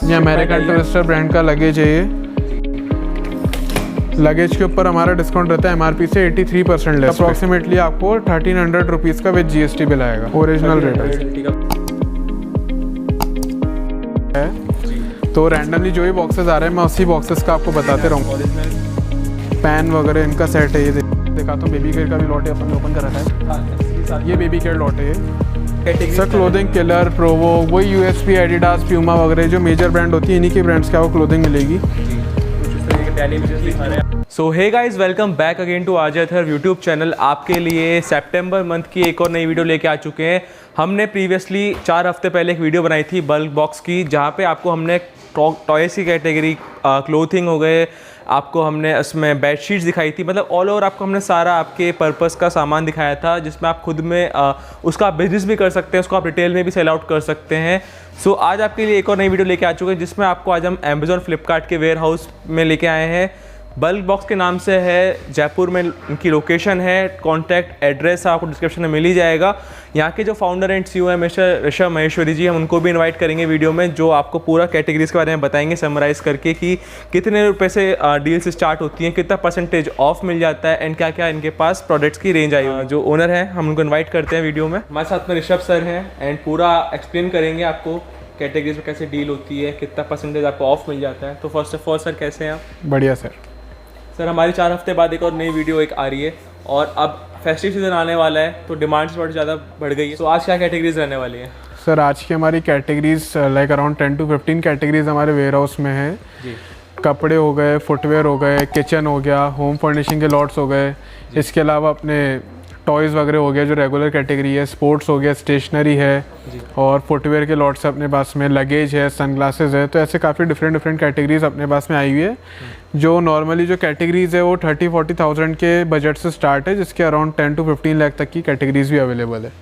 ये American Tourister brand का luggage है। ये लगेज के ऊपर हमारा डिस्काउंट रहता है MRP से 83% लेस। अप्रॉक्सीमेटली आपको 1300 रुपीज़ का विद GST बिल आएगा। ओरिजिनल रेट है। तो रैंडमली जो भी बॉक्सेस आ रहे हैं मैं उसी बॉक्सेस का आपको बताते रहूँगा। पैन वगैरह इनका सेट है। ये दिखाता हूँ। बेबी केयर का भी लॉट है, अपन ने ओपन कर रखा है। ये बेबी केयर लॉट है। सर क्लोथिंग किलर, प्रोवो, वही USP, एडिडास, प्यूमा वगैरह जो मेजर ब्रांड होती है इन्हीं के ब्रांड्स का वो क्लोथिंग मिलेगी। So hey guys, welcome back again to our YouTube channel. आपके लिए सितंबर मंथ की एक और नई वीडियो लेके आ चुके हैं। हमने प्रीवियसली 4 हफ्ते पहले एक वीडियो बनाई थी बल्क बॉक्स की, जहाँ पे आपको हमने टॉयज़ की कैटेगरी, क्लोथिंग हो गए, आपको हमने उसमें बेडशीट्स दिखाई थी। मतलब ऑल ओवर आपको हमने सारा आपके पर्पस का सामान दिखाया था, जिसमें आप खुद में उसका बिजनेस भी कर सकते हैं, उसको आप रिटेल में भी सेल आउट कर सकते हैं। सो आज आपके लिए एक और नई वीडियो लेके आ चुके हैं, जिसमें आपको आज हम अमेज़ॉन फ्लिपकार्ट के वेयर हाउस में लेके आए हैं। बल्क बॉक्स के नाम से है, जयपुर में इनकी लोकेशन है। कॉन्टैक्ट एड्रेस आपको डिस्क्रिप्शन में मिल ही जाएगा। यहाँ के जो फाउंडर एंड CEO है मिस्टर ऋषभ महेश्वरी जी, हम उनको भी इनवाइट करेंगे वीडियो में, जो आपको पूरा कैटेगरीज के बारे में बताएंगे समराइज़ करके कि कितने रुपए से डील्स स्टार्ट होती हैं, कितना % ऑफ मिल जाता है एंड क्या क्या इनके पास प्रोडक्ट्स की रेंज आई हुई है। जो ओनर है हम उनको इन्वाइट करते हैं वीडियो में। हमारे साथ में ऋषभ सर हैं एंड पूरा एक्सप्लेन करेंगे आपको कैटेगरीज में कैसे डील होती है, कितना % आपको ऑफ मिल जाता है। तो फर्स्ट ऑफ ऑल सर कैसे हैं आप? बढ़िया सर। सर हमारी 4 हफ्ते बाद एक और नई वीडियो एक आ रही है और अब फेस्टिव सीजन आने वाला है तो डिमांड्स बहुत ज़्यादा बढ़ गई है। तो आज क्या कैटेगरीज रहने वाली है? सर आज की हमारी categories like around 10 to 15 categories हमारे वेयर हाउस में है जी। कपड़े हो गए, फुटवेयर हो गए, किचन हो गया, होम फर्निशिंग के लॉट्स हो गए, इसके अलावा अपने टॉयज़ वगैरह हो गया जो रेगुलर कैटेगरी है, स्पोर्ट्स हो गया, स्टेशनरी है और फुटवेयर के लॉट्स अपने पास में, लगेज है, सनग्लासेस है। तो ऐसे काफ़ी डिफरेंट कैटेगरीज अपने पास में आई हुई है। जो नॉर्मली जो कैटेगरीज है वो 30-40,000 के बजट से स्टार्ट है, जिसके अराउंड 10 to 15 लाख तक की कैटेगरीज भी अवेलेबल है।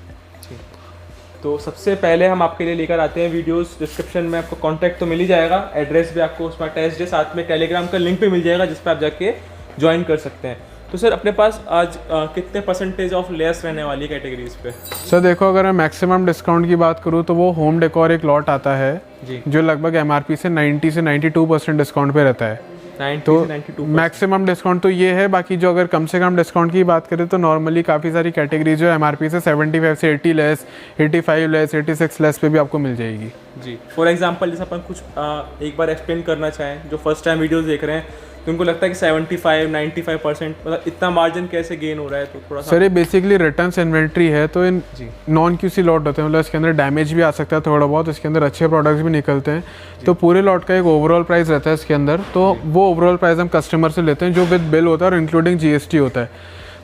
तो सबसे पहले हम आपके लिए लेकर आते हैं वीडियोस। डिस्क्रिप्शन में आपको कॉन्टैक्ट तो मिल ही जाएगा, एड्रेस भी आपको उसमें अटैच्ड है, साथ में टेलीग्राम का लिंक भी मिल जाएगा जिस पर आप जाके ज्वाइन कर सकते हैं। तो सर अपने पास आज कितने % ऑफ लेस रहने वाली कैटेगरीज पे? सर देखो, अगर मैं मैक्सिमम डिस्काउंट की बात करूँ तो वो होम डेकोर एक लॉट आता है जी, जो लगभग MRP से 90 से 92% डिस्काउंट पे रहता है। 90 तो से 92% मैक्सिमम डिस्काउंट तो ये है। बाकी जो अगर कम से कम डिस्काउंट की बात करें तो नॉर्मली काफ़ी सारी कैटेगरी जो MRP से 75 से 80 लेस, 85 लेस, 86 लेस पे भी आपको मिल जाएगी जी। फॉर एग्जांपल जैसे अपन कुछ एक बार एक्सप्लेन करना चाहें, जो फर्स्ट टाइम वीडियोस देख रहे हैं तो उनको लगता है कि 75-95% मतलब इतना मार्जिन कैसे गेन हो रहा है? तो थोड़ा सा सर ये बेसिकली रिटर्न्स इन्वेंट्री है, तो इन नॉन QC लॉट होते हैं, मतलब इसके अंदर डैमेज भी आ सकता है थोड़ा बहुत, इसके अंदर अच्छे प्रोडक्ट्स भी निकलते हैं। तो पूरे लॉट का एक ओवरऑल प्राइस रहता है इसके अंदर, तो वो ओवरऑल प्राइस हम कस्टमर से लेते हैं जो विद बिल होता है और इंक्लूडिंग GST होता है।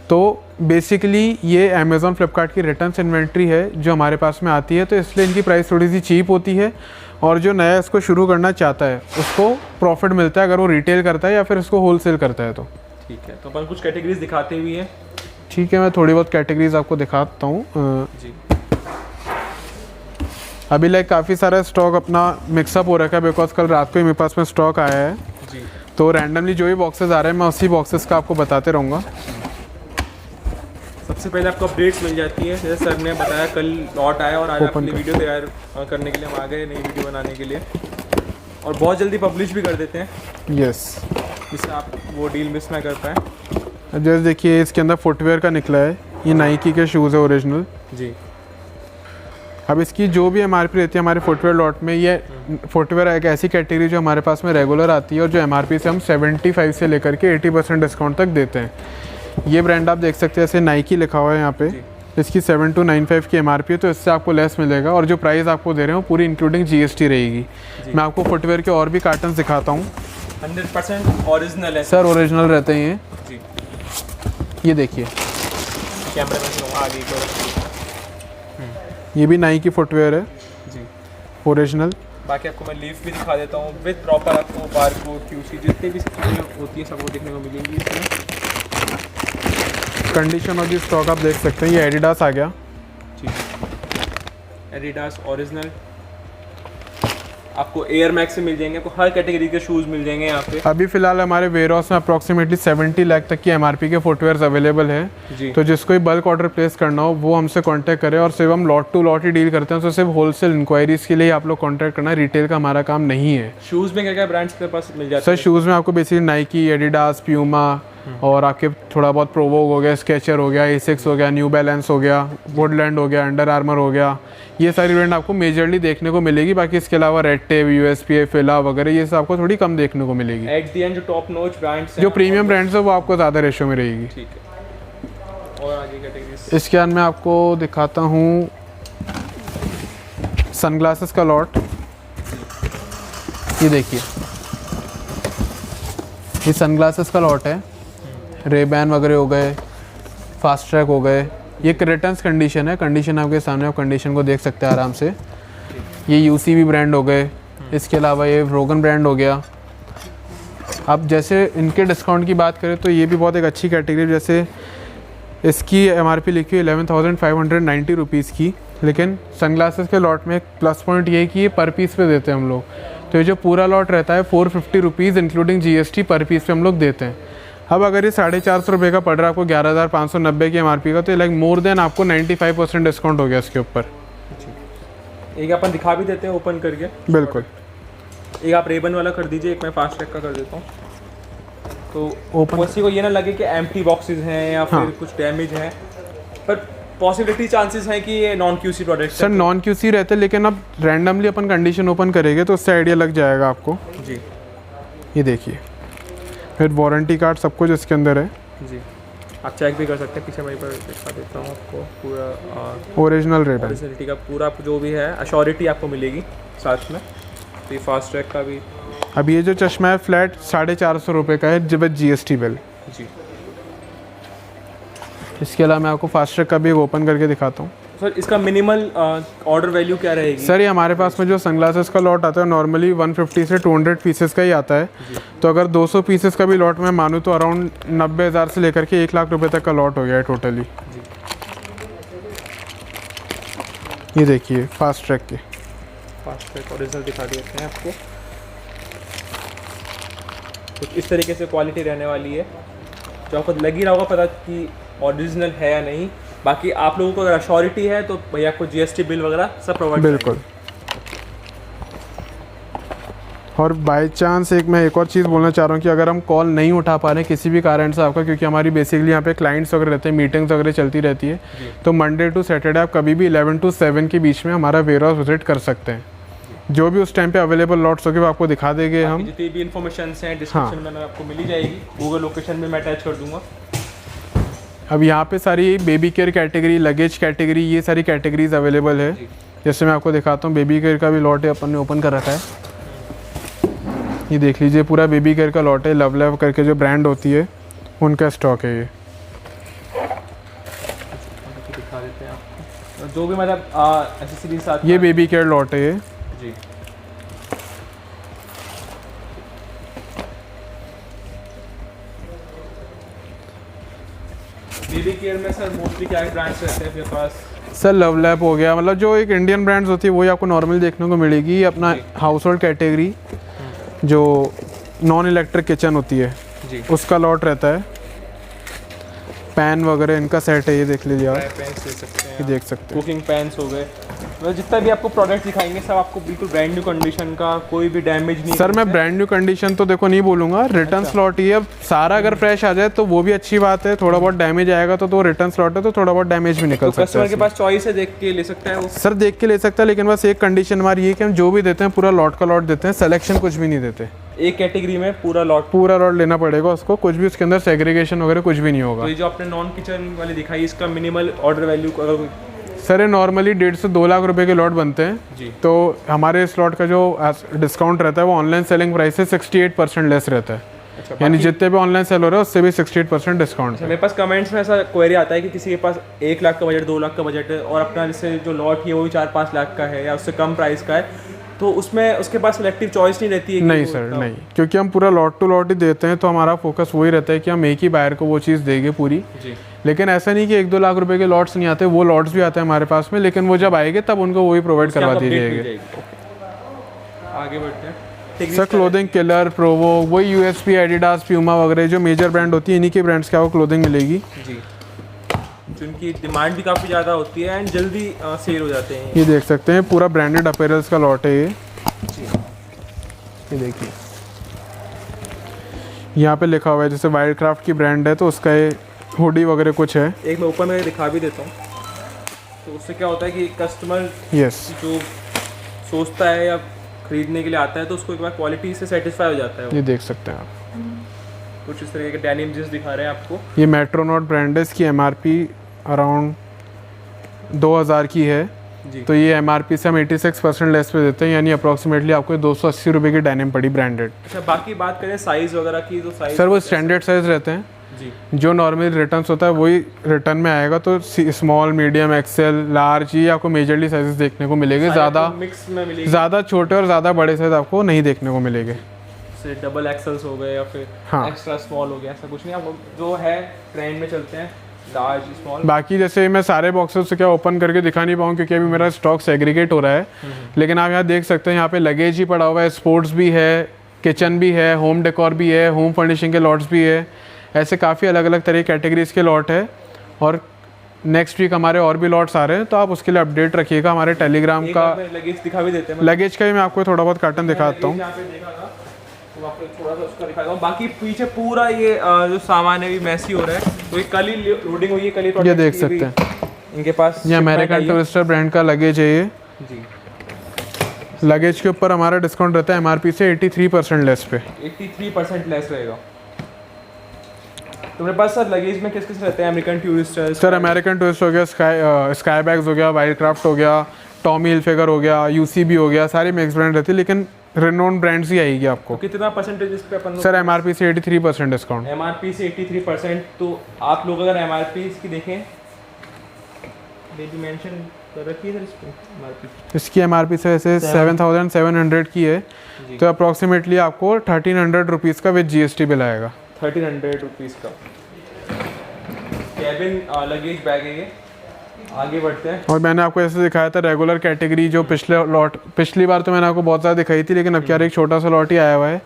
तो बेसिकली ये अमेज़ॉन फ्लिपकार्ट की रिटर्न्स इन्वेंट्री है जो हमारे पास में आती है, तो इसलिए इनकी प्राइस थोड़ी सी चीप होती है और जो नया इसको शुरू करना चाहता है उसको प्रॉफिट मिलता है अगर वो रिटेल करता है या फिर इसको होलसेल करता है। तो ठीक है, तो अपन कुछ कैटेगरीज दिखाते हुए हैं। ठीक है, मैं थोड़ी बहुत कैटेगरीज आपको दिखाता हूँ जी। अभी लाइक काफ़ी सारा स्टॉक अपना मिक्सअप हो रखा है बिकॉज कल रात को ही मेरे पास में स्टॉक आया है जी। तो रैंडमली जो भी बॉक्सेस आ रहे हैं मैं उसी बॉक्सेस का आपको बताते रहूँगा। सबसे पहले आपको अपडेट्स मिल जाती है, जैसे सर ने बताया कल लॉट आया और आज आपके लिए वीडियो तैयार करने के लिए हम आ गए, नई वीडियो बनाने के लिए, और बहुत जल्दी पब्लिश भी कर देते हैं यस, जिससे आप वो डील मिस ना कर पाएँ। जैसे देखिए इसके अंदर फुटवेयर का निकला है, ये नाइकी के शूज़ है ओरिजिनल जी। अब इसकी जो भी MRP रहती है हमारे फुटवेयर लॉट में, ये फुटवेयर एक ऐसी कैटेगरी जो हमारे पास में रेगुलर आती है और जो MRP से हम 75 से लेकर के 80% डिस्काउंट तक देते हैं। ये ब्रांड आप देख सकते हैं, ऐसे नाइकी लिखा हुआ है यहाँ पे, इसकी 7295 की MRP है, तो इससे आपको लेस मिलेगा और जो प्राइस आपको दे रहे हो पूरी इंक्लूडिंग GST रहेगी। मैं आपको फुटवेयर के और भी कार्टन दिखाता हूँ। 100% ओरिजिनल है सर, ओरिजिनल रहते हैं जी। ये देखिए, कैमरे में आगे को, ये भी नाइकी फुटवेयर है जी, ओरिजिनल। बाकी आपको मैं लीफ भी दिखा देता हूँ विद प्रॉपर, आपको बारकोड, QC जितनी भी चीज़ें होती है सब वो देखने को मिलेंगी इसमें। कंडीशन ऑफ दी स्टॉक आप देख सकते हैं, ये एडिडास आ गया जी, एडिडास ओरिजिनल। आपको एयर मैक्स से मिल जाएंगे, आपको हर कैटेगरी के शूज़ मिल जाएंगे यहाँ पे। अभी फिलहाल हमारे वेयर हाउस में अप्रॉक्सीमेटली 70 लाख तक की एमआरपी के फुटवेयर्स अवेलेबल है जी। तो जिसको बल्क ऑर्डर प्लेस करना हो वो हमसे कांटेक्ट करें। और सिर्फ हम लॉट टू लॉट ही डील करते हैं, तो सिर्फ होलसेल इंक्वायरीज के लिए आप लोग कांटेक्ट करना, रिटेल का हमारा काम नहीं है। शूज़ में क्या क्या ब्रांड्स के पास मिल जाते सर हैं? शूज़ में आपको बेसिकली नाइकी, एडिडास, प्यूमा और आपके थोड़ा बहुत प्रोवोग हो गया, स्केचर हो गया, एसिक्स हो गया, न्यू बैलेंस हो गया, वुडलैंड हो गया, अंडर आर्मर हो गया, ये सारी ब्रांड आपको मेजरली देखने को मिलेगी। बाकी इसके अलावा रेड टेप, यूएसपी, फिला वगैरह ये सब आपको थोड़ी कम देखने को मिलेगी। एट दी एंड जो टॉप नॉच ब्रांड्स हैं, जो प्रीमियम ब्रांड्स है वो आपको ज़्यादा रेशो में रहेगी। ठीक है। और आगे कैटेगरीज इसके बाद मैं आपको दिखाता हूँ सनग्लासेस का लॉट। ये देखिए, ये सनग्लासेस का लॉट है। रेबैन वगैरह हो गए, फास्ट ट्रैक हो गए। ये रिटर्न्स कंडीशन है, कंडीशन आपके सामने, आप कंडीशन को देख सकते हैं आराम से। ये यूसीबी ब्रांड हो गए। इसके अलावा ये रोगन ब्रांड हो गया। अब जैसे इनके डिस्काउंट की बात करें तो ये भी बहुत एक अच्छी कैटेगरी, जैसे इसकी एमआरपी लिखी हुई 11,590 रुपीज़ की, लेकिन सनग्लासेस के लॉट में एक प्लस पॉइंट ये है कि ये पर पीस पे देते हैं हम लोग। तो ये जो पूरा लॉट रहता है 450 रुपीज़ इंक्लूडिंग जीएसटी पर पीस पे हम लोग देते हैं। अब अगर ये 450 रुपये का पड़ रहा है आपको 11,590 की एमआरपी का, तो लाइक मोर देन आपको 95% डिस्काउंट हो गया इसके ऊपर। एक अपन दिखा भी देते हैं ओपन करके। बिल्कुल। एक आप रेबन वाला कर दीजिए, एक मैं फास्ट ट्रैक का कर देता हूँ, तो ओपन किसी को ये ना लगे कि एम्प्टी बॉक्सेस हैं या फिर कुछ डैमेज है, पर पॉसिबिलिटी चांसेस हैं कि ये non QC product. Sir non QC रहते हैं, लेकिन अब रैंडमली अपन कंडीशन ओपन करेंगे तो उससे आइडिया लग जाएगा आपको। जी। ये देखिए, फिर वारंटी कार्ड सब कुछ इसके अंदर है जी। आप चेक भी कर सकते हैं, पीछे वहीं पर दिखा देता हूँ आपको पूरा ओरिजिनल रेबैन। ओरिजिनलिटी का पूरा जो भी है अश्योरिटी आपको मिलेगी साथ में। तो ये फास्ट ट्रैक का भी। अब ये जो चश्मा है फ्लैट 450 रुपये का है जब जीएसटी बिल। जी। इसके अलावा मैं आपको फास्ट ट्रैक का भी ओपन करके दिखाता हूँ। सर इसका मिनिमल ऑर्डर वैल्यू क्या रहेगी? सर ये हमारे पास में जो सनग्लासेस का लॉट आता है नॉर्मली 150 से 200 पीसेस का ही आता है। तो अगर 200 पीसेस का भी लॉट में मानूँ तो अराउंड 90,000 से लेकर के 1 लाख रुपए तक का लॉट हो गया है टोटली। ये देखिए फास्ट ट्रैक के। फास्ट ट्रैक ओरिजिनल दिखा देते हैं आपको। तो इस तरीके से क्वालिटी रहने वाली है, जो आपको लग ही रहा होगा पता कि ओरिजिनल है या नहीं। बाकी आप लोगों को अगर अश्योरिटी है तो भैया आपको जीएसटी बिल वगैरह सब प्रोवाइड। बिल्कुल। और बाय चांस एक और चीज़ बोलना चाह रहा हूँ कि अगर हम कॉल नहीं उठा पा रहे हैं किसी भी कारण से आपका, क्योंकि हमारी बेसिकली यहाँ पे क्लाइंट्स वगैरह रहते हैं, मीटिंग्स वगैरह चलती रहती है, तो मंडे टू सैटरडे आप कभी भी 11 to 7 के बीच में हमारा वेयर हाउस विजिट कर सकते हैं। जो भी उस टाइम पे अवेलेबल लॉट्स होंगे वो आपको दिखा देंगे हम। जितनी भी इन्फॉर्मेशन हैं डिस्क्रिप्शन में आपको मिली जाएगी, गूगल लोकेशन भी मैं अटैच कर दूंगा। अब यहाँ पे सारी baby care category, luggage category, ये सारी कैटेगरीज अवेलेबल है। जैसे मैं आपको दिखाता हूँ, बेबी केयर का भी लॉट है, अपन ने ओपन कर रखा है। ये देख लीजिए पूरा बेबी केयर का लॉट है। लव करके जो ब्रांड होती है उनका स्टॉक है ये। दिखा देते हैं आपको जो भी मतलब एक्सेसरीज साथ। ये बेबी केयर लॉट है ये। जी। बेबी केयर में सर मोस्टली क्या ब्रांड्स रहते हैं आपके पास? सर लव हो गया, मतलब जो एक इंडियन ब्रांड्स होती है वही आपको नॉर्मली देखने को मिलेगी। अपना हाउस होल्ड कैटेगरी जो नॉन इलेक्ट्रिक किचन होती है जी, उसका लॉट रहता है। पैन वगैरह इनका सेट है, ये देख लीजिए आप, पैन्स ले सकते हैं, ये देख सकते हैं। कुकिंग पैन्स हो गए। मतलब जितना भी आपको प्रोडक्ट दिखाएंगे सब आपको बिल्कुल ब्रांड न्यू कंडीशन का, कोई भी डैमेज नहीं। सर मैं ब्रांड न्यू कंडीशन तो देखो नहीं बोलूँगा, रिटर्न स्लॉट ही है। अब सारा अगर फ्रेश आ जाए तो वो भी अच्छी बात है, थोड़ा बहुत डैमेज आएगा तो रिटर्न स्लॉट है तो थोड़ा बहुत डैमेज भी निकल सकता है। कस्टमर के पास चॉइस है, देख के ले सकता है वो। सर देख के ले सकता है, लेकिन बस एक कंडीशन हमारी ये कि हम जो भी देते हैं पूरा लॉट का लॉट देते हैं, सिलेक्शन कुछ भी नहीं देते। एक कैटेगरी में पूरा लॉट लेना पड़ेगा उसको, कुछ भी उसके अंदर सेग्रीगेशन वगैरह कुछ भी नहीं होगा। तो ये जो आपने नॉन किचन वाली दिखाई, इसका मिनिमल ऑर्डर वैल्यू अगर सर ये नॉर्मली 1.5 से 2 लाख रुपए के लॉट बनते हैं जी, तो हमारे इस लॉट का जो डिस्काउंट रहता है वो ऑनलाइन सेलिंग प्राइस से 68% लेस रहता है। अच्छा, यानी जितने भी ऑनलाइन सेल हो रहे हैं उससे भी 68% डिस्काउंट है। मेरे पास कमेंट्स में ऐसा क्वेरी आता है कि किसी के पास 1 लाख का बजट, 2 लाख का बजट है और अपना जैसे जो लॉट है वो भी 4-5 लाख का है या उससे कम प्राइस का है, तो उसमें उसके पास सिलेक्टिव चॉइस नहीं रहती है? नहीं सर नहीं, क्योंकि हम पूरा लॉट टू लॉट ही देते हैं तो हमारा फोकस वही रहता है कि हम एक ही बायर को वो चीज़ देंगे पूरी जी। लेकिन ऐसा नहीं कि 1-2 लाख रुपए के लॉट्स नहीं आते, वो लॉट्स भी आते हैं हमारे पास में, लेकिन वो जब आएंगे तब उनको वही प्रोवाइड करवा दिए जाएंगे। आगे बढ़ते हैं। सर क्लोथिंग किलर, प्रोवो, वही यूएसपी, एडिडास, प्यूमा वगैरह जो मेजर ब्रांड होती है, इन्हीं के ब्रांड्स की आपको क्लोथिंग मिलेगी जी, जिनकी डिमांड भी काफ़ी ज़्यादा होती है एंड जल्दी सेल हो जाते हैं। ये देख सकते हैं पूरा ब्रांडेड अपैरल्स का लॉट है ये देखिए, यहाँ पे लिखा हुआ है जैसे वाइल्ड क्राफ्ट की ब्रांड है तो उसका ये हुडी वगैरह कुछ है। एक मैं ऊपर में दिखा भी देता हूँ, तो उससे क्या होता है कि कस्टमर यस जो सोचता है या खरीदने के लिए आता है तो उसको एक बार क्वालिटी से सेटिस्फाई हो जाता है वो। ये देख सकते हैं आप, कुछ इस तरह के डेनिम जींस दिखा रहे हैं आपको। ये मेट्रोनॉट ब्रांड है, इसकी एमआरपी अराउंड 2000 की है जी। तो ये एमआरपी से हम 86% लेस पे देते हैं, यानी अप्रॉक्सीमेटली आपको 280 रुपये की डेनिम पड़ी ब्रांडेड। अच्छा, बाकी बात करें साइज़ वगैरह की तो साइज़ सर वो स्टैंडर्ड साइज रहते हैं जी, जो नॉर्मली रिटर्न होता है वही रिटर्न में आएगा, तो स्मॉल, मीडियम, एक्सेल, लार्ज ये आपको मेजरली साइजेस देखने को मिलेंगे। ज़्यादा मिक्स में मिलेगी, ज़्यादा छोटे और ज़्यादा बड़े साइज आपको नहीं देखने को मिलेंगे। से डबल एक्सेल्स हो गए या फिर हाँ। एक्स्ट्रा स्मॉल हो गया, ऐसा कुछ नहीं। आप जो है ट्रेंड में चलते हैं लार्ज स्मॉल। बाकी जैसे मैं सारे बॉक्सेस से क्या ओपन करके दिखा नहीं पाऊँ क्योंकि अभी मेरा स्टॉक सेग्रीगेट हो रहा है, लेकिन आप यहाँ देख सकते हैं यहाँ पे लगेज ही पड़ा हुआ है, स्पोर्ट्स भी है, किचन भी है, होम डेकोर भी है, होम फर्निशिंग के लॉट्स भी है, ऐसे काफ़ी अलग अलग तरह की कैटेगरीज के लॉट है। और नेक्स्ट वीक हमारे और भी लॉट्स आ रहे हैं तो आप उसके लिए अपडेट रखिएगा हमारे टेलीग्राम का। लगेज दिखा भी देते हैं, लगेज का भी मैं आपको थोड़ा बहुत कार्टन दिखाता हूँ। यहाँ पे देखा था तो आपको थोड़ा सा उसका दिखाता हूँ। बाकी पीछे पूरा ये जो सामान है भी मैसी हो रहा है, तो ये कल ही लोडिंग हुई है, कल ही ये देख सकते हैं इनके पास ये अमेरिकन टूरिस्टर ब्रांड का लगेज है ये जी। लगेज के ऊपर हमारा डिस्काउंट रहता है एमआरपी से 83% लेस पे। 83% लेस रहेगा। तुम्हारे पास सर लगेज में किस किस रहते हैं? American Tourister sir, American tourist हो गया, स्काई बैग्स हो गया, वाइल्ड क्राफ्ट हो गया, टॉमी हिलफिगर हो गया, यूसीबी हो गया, सारी मिक्स ब्रांड रहती है लेकिन रेनोन ब्रांड्स ही आएगी आपको। तो कितना परसेंटेज इस पे अपन लोग? सर एमआरपी से 83% डिस्काउंट। एमआरपी से 83%। तो आप लोग अगर एमआरपी इसकी देखें, मेंशन कर रखी है सर इस पे एमआरपी। इसकी एमआरपी से वैसे 7700 की है तो अप्रॉक्सीमेटली आपको 1300 रुपीज़ का विद जीएसटी बिल आएगा। 1300 रुपीज़ का कैबिन लगेज बैग है ये। आगे बढ़ते हैं। और मैंने आपको ऐसे दिखाया था रेगुलर कैटेगरी जो पिछली बार तो मैंने आपको बहुत ज़्यादा दिखाई थी, लेकिन अब क्या एक छोटा सा लॉट ही आया हुआ है।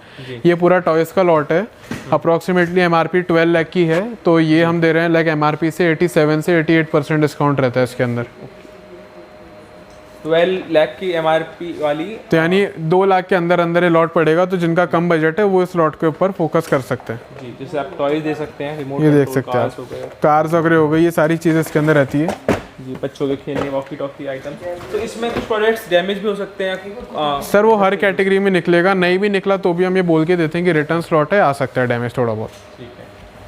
ये पूरा टॉयज़ का लॉट है, अप्रॉक्सीमेटली एमआरपी 12 लाख की है तो ये हम दे रहे हैं लाइक एमआरपी से 87 से 88% डिस्काउंट रहता है इसके अंदर। 12 लाख की एमआरपी वाली, तो यानी 2 लाख के अंदर अंदर ये लॉट पड़ेगा, तो जिनका कम बजट है वो इस लॉट के ऊपर फोकस कर सकते हैं जी। जैसे आप टॉयज दे सकते हैं, रिमोट ये देख सकते हैं आप, कार्स वगैरह हो गई, ये सारी चीज़ें इसके अंदर रहती है जी। बच्चों के खेलने वॉकी टॉकी आइटम। तो इसमें कुछ प्रोडक्ट्स डैमेज भी हो सकते हैं सर, वो हर कैटेगरी में निकलेगा, नहीं भी निकला तो भी हम ये बोल के देते हैं कि रिटर्न स्लॉट है, आ सकता है डैमेज थोड़ा बहुत। ठीक है।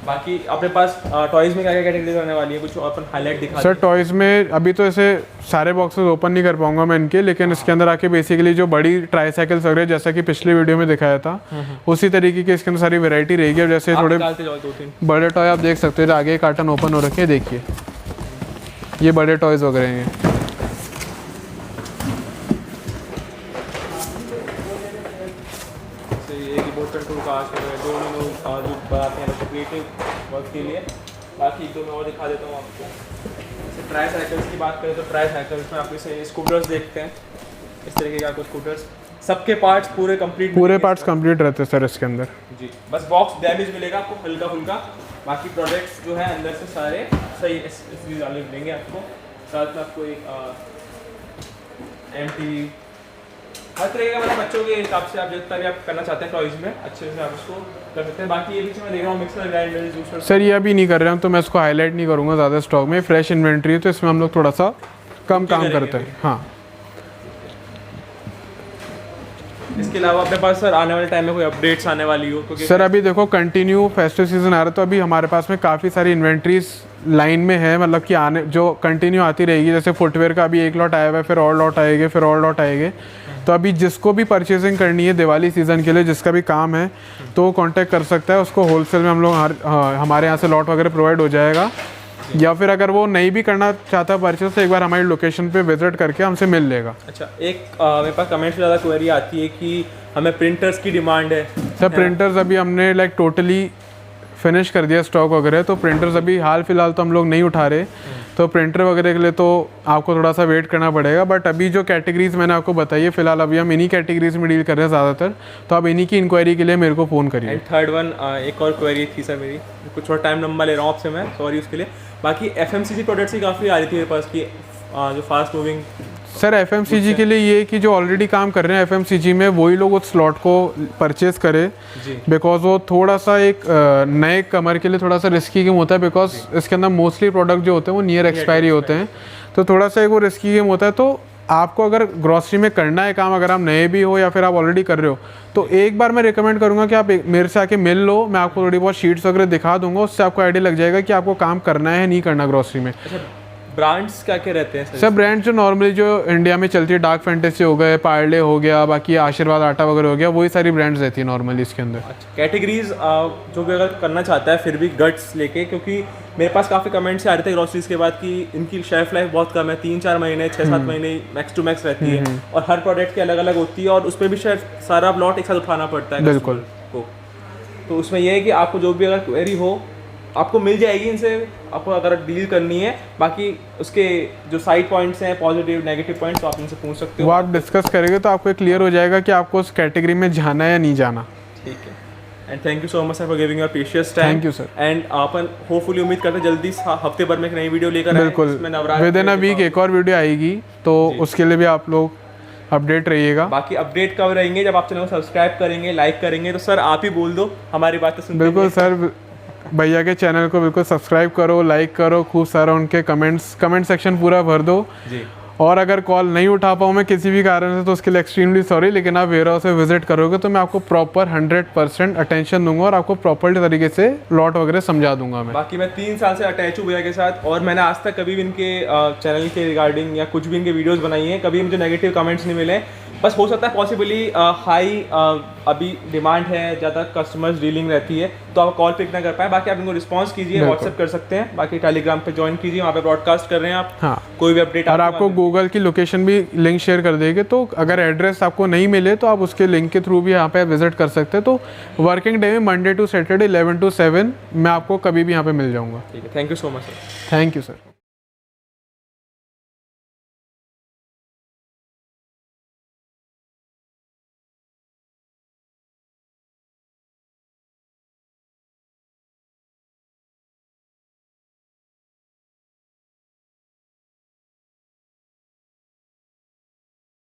बाकी अपने पास टॉयज में क्या क्या कैटेगरी रहने वाली है, कुछ अपन हाईलाइट दिखा सर टॉयज़ में अभी तो ऐसे सारे बॉक्सेस ओपन नहीं कर पाऊंगा मैं इनके, लेकिन इसके अंदर आके बेसिकली जो बड़ी ट्राईसाइकिल्स वगैरह जैसा कि पिछले वीडियो में दिखाया था उसी तरीके की इसके अंदर सारी वैरायटी रहेगी। अब जैसे थोड़े बड़े टॉय आप देख सकते हो, आगे कार्टन ओपन हो रखे हैं, देखिए ये बड़े टॉयज़ वगैरह हैं। वर्क के लिए। बाकी एक दो मैं और दिखा देता हूँ आपको। जैसे ट्राई साइकिल्स की बात करें तो ट्राई साइकिल्स में आप इसे स्कूटर्स देखते हैं, इस तरीके के आपको स्कूटर्स, सबके पार्ट्स पूरे पार्ट्स कंप्लीट रहते हैं सर इसके अंदर जी। बस बॉक्स डैमेज मिलेगा आपको हल्का फुल्का, बाकी प्रोडक्ट्स जो है अंदर से सारे सही इस वाले मिलेंगे आपको। साथ में आपको एक एमटी हर तरह का, मतलब बच्चों के हिसाब से आप जितना भी आप करना चाहते हैं टॉयज में अच्छे से आप उसको कर सकते हैं। बाकी ये बीच में देख रहा हूँ मिक्सर ग्राइंडर जूसर। सर ये अभी नहीं कर रहे हैं तो मैं इसको हाईलाइट नहीं करूँगा ज़्यादा, स्टॉक में फ्रेश इन्वेंट्री है तो इसमें हम लोग थोड़ा सा कम काम करते हैं। हाँ, इसके अलावा अपने पास सर आने वाले टाइम में कोई अपडेट्स आने वाली हो? क्योंकि सर अभी देखो कंटिन्यू फेस्टिव सीजन आ रहा है तो अभी हमारे पास में काफ़ी सारी इन्वेंट्रीज लाइन में है, मतलब कि आने जो कंटिन्यू आती रहेगी। जैसे फुटवेयर का अभी एक लॉट आया हुआ है, फिर और लॉट आएंगे, फिर और लॉट आएंगे। तो अभी जिसको भी परचेजिंग करनी है दिवाली सीज़न के लिए, जिसका भी काम है तो वो कॉन्टैक्ट कर सकता है, उसको होलसेल में हम लोग हमारे यहाँ से लॉट वगैरह प्रोवाइड हो जाएगा। या फिर अगर वो नहीं भी करना चाहता परचेज तो एक बार हमारी लोकेशन पे विजिट करके हमसे मिल लेगा। अच्छा, एक मेरे पास कमेंट से ज़्यादा क्वेरी आती है कि हमें प्रिंटर्स की डिमांड है। सर प्रिंटर्स अभी हमने लाइक टोटली फिनिश कर दिया स्टॉक वगैरह, तो प्रिंटर्स अभी हाल फिलहाल तो हम लोग नहीं उठा रहे, तो प्रिंटर वगैरह के लिए तो आपको थोड़ा सा वेट करना पड़ेगा, बट अभी जो कैटेगरीज मैंने आपको बताई है फिलहाल अभी हम इन्हीं कैटेगरीज में डील कर रहे हैं ज़्यादातर, तो आप इन्हीं की इंक्वायरी के लिए मेरे को फ़ोन करिए। एंड थर्ड वन, एक और क्वेरी थी सर मेरी, कुछ थोड़ा टाइम लंबा ले रहा हूँ आपसे मैं, सॉरी उसके लिए। बाकी FMCG प्रोडक्ट्स ही काफ़ी आ रही थी मेरे पास की, जो फास्ट मूविंग। सर FMCG के लिए ये कि जो ऑलरेडी काम कर रहे हैं FMCG में वही लोग उस स्लॉट को परचेज करें, बिकॉज वो थोड़ा सा एक नए कमर के लिए थोड़ा सा रिस्की गेम होता है, बिकॉज इसके अंदर मोस्टली प्रोडक्ट जो होते हैं वो नियर एक्सपायरी होते हैं, तो थोड़ा सा एक वो रिस्की गेम होता है। तो आपको अगर ग्रॉसरी में करना है काम, अगर आप नए भी हो या फिर आप ऑलरेडी कर रहे हो, तो एक बार मैं रिकमेंड करूंगा कि आप मेरे से आके मिल लो, मैं आपको थोड़ी बहुत शीट्स वगैरह दिखा दूंगा, उससे आपको आइडिया लग जाएगा कि आपको काम करना है नहीं करना ग्रॉसरी में। ब्रांड्स क्या क्या रहते हैं सब ब्रांड जो नॉर्मली जो इंडिया में चलती है, डार्क फैंटेसी हो गए, पार्ले हो गया, बाकी आशीर्वाद आटा वगैरह हो गया, वही सारी ब्रांड्स रहती है नॉर्मली इसके अंदर। अच्छा, कैटेगरीज जो भी अगर करना चाहता है फिर भी गट्स लेके, क्योंकि मेरे पास काफ़ी कमेंट्स आ रहे थे ग्रोसरीज के बाद कि इनकी शेल्फ लाइफ बहुत कम है, 3-4 महीने 6-7 महीने मैक्स टू मैक्स रहती है, और हर प्रोडक्ट की अलग अलग होती है, और उसमें भी शायद सारा प्लॉट एक साथ उठाना पड़ता है बिल्कुल को। तो उसमें यह है कि आपको जो भी अगर क्वेरी हो आपको मिल जाएगी इनसे, आपको अगर डील करनी है। बाकी उसके जो साइड पॉइंट्स हैं, पॉजिटिव नेगेटिव पॉइंट्स, तो आप इनसे पूछ सकते हो, वो आप डिस्कस करेंगे तो आपको क्लियर हो जाएगा कि आपको उस कैटेगरी में जाना है या नहीं जाना। ठीक है। And thank you so much sir for giving your precious time. Thank you sir. And upon hopefully उम्मीद करते हैं जल्दी हफ्ते भर में एक नई वीडियो लेकर आएं। बिल्कुल, विद इन अ वीक एक और वीडियो आएगी, तो उसके लिए भी आप लोग अपडेट रहिएगा। बाकी अपडेट कब रहेंगे? जब आप चैनल को सब्सक्राइब करेंगे, लाइक करेंगे। तो सर आप ही बोल दो, हमारी बातें सुनते हैं। बिल्कुल सर, भैया के चैनल को बिल्कुल सब्सक्राइब करो, लाइक करो, खूब सारा उनके कमेंट सेक्शन पूरा भर दो जी। और अगर कॉल नहीं उठा पाऊँ मैं किसी भी कारण से तो उसके लिए एक्सट्रीमली सॉरी, लेकिन आप वेयर हाउस से विजिट करोगे तो मैं आपको प्रॉपर 100% अटेंशन दूंगा और आपको प्रॉपर तरीके से लॉट वगैरह समझा दूंगा मैं। बाकी मैं 3 साल से अटैच हूँ भैया के साथ, और मैंने आज तक कभी भी इनके चैनल के रिगार्डिंग या कुछ भी इनके वीडियोस बनाई हैं, कभी मुझे नेगेटिव कमेंट्स नहीं मिले। बस हो सकता है पॉसिबली हाई अभी डिमांड है, ज़्यादा कस्टमर्स डीलिंग रहती है, तो आप कॉल पिक ना कर पाए। बाकी आप इनको रिस्पॉन्स कीजिए, व्हाट्सएप कर सकते हैं, बाकी टेलीग्राम पे ज्वाइन कीजिए, वहाँ पे ब्रॉडकास्ट कर रहे हैं आप। हाँ, कोई भी अपडेट, और आपको गूगल की लोकेशन भी लिंक शेयर कर देंगे, तो अगर एड्रेस आपको नहीं मिले तो आप उसके लिंक के थ्रू भी यहाँ पे विजिट कर सकते हैं। तो वर्किंग डे में मंडे टू सैटरडे 11 to 7 मैं आपको कभी भी यहाँ पे मिल जाऊँगा। ठीक है, thank you so much sir. Thank you sir.